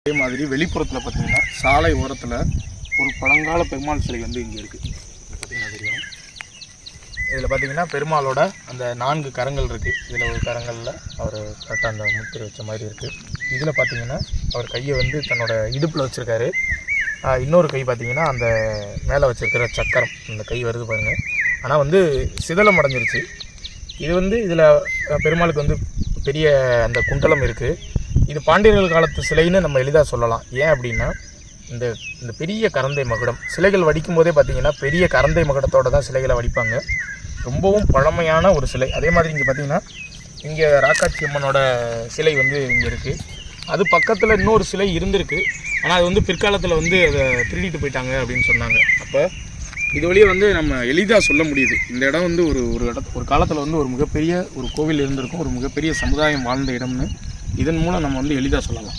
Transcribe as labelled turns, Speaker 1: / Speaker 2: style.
Speaker 1: அதே மாதிரி வெளிப்புறத்தில் பார்த்தீங்கன்னா சாலை ஓரத்தில் ஒரு பழங்கால பெருமாள் சிலை வந்து இங்கே இருக்குது. பார்த்தீங்கன்னா தெரியும். இதில் பார்த்தீங்கன்னா பெருமாளோட அந்த 4 கரங்கள் இருக்குது. இதில் ஒரு கரங்களில் அவர் கரெக்டாக அந்த முத்திரை வச்ச மாதிரி இருக்குது. இதில் பார்த்தீங்கன்னா அவர் கையை வந்து தன்னோட இடுப்பில் வச்சுருக்காரு. இன்னொரு கை பார்த்தீங்கன்னா அந்த மேலே வச்சுருக்கிற சக்கரம், அந்த கை வருது பாருங்கள். ஆனால் வந்து சிதலம் அடைஞ்சிருச்சு. இது வந்து இதில் பெருமாளுக்கு வந்து பெரிய அந்த குண்டலம் இருக்குது. இது பாண்டியர்கள் காலத்து சிலைன்னு நம்ம எளிதாக சொல்லலாம். ஏன் அப்படின்னா இந்த பெரிய கரந்தை மகுடம் சிலைகள் வடிக்கும் போதே பார்த்திங்கன்னா பெரிய கரந்தை மகுடத்தோடு தான் சிலைகளை வடிப்பாங்க. ரொம்பவும் பழமையான ஒரு சிலை. அதே மாதிரி இங்கே பார்த்திங்கன்னா இங்கே ராக்காட்சி அம்மனோட சிலை வந்து இங்கே இருக்குது. அது பக்கத்தில் இன்னொரு சிலை இருந்திருக்கு. ஆனால் அது வந்து பிற்காலத்தில் வந்து அதை திருடிட்டு போயிட்டாங்க அப்படின்னு சொன்னாங்க. அப்போ இது வழியே வந்து நம்ம எளிதாக சொல்ல முடியுது, இந்த இடம் வந்து ஒரு காலத்தில் வந்து ஒரு மிகப்பெரிய ஒரு கோவில் இருந்திருக்கும், ஒரு மிகப்பெரிய சமுதாயம் வாழ்ந்த இடம்னு இதன் மூலம் நம்ம வந்து எளிதாக சொல்லலாம்.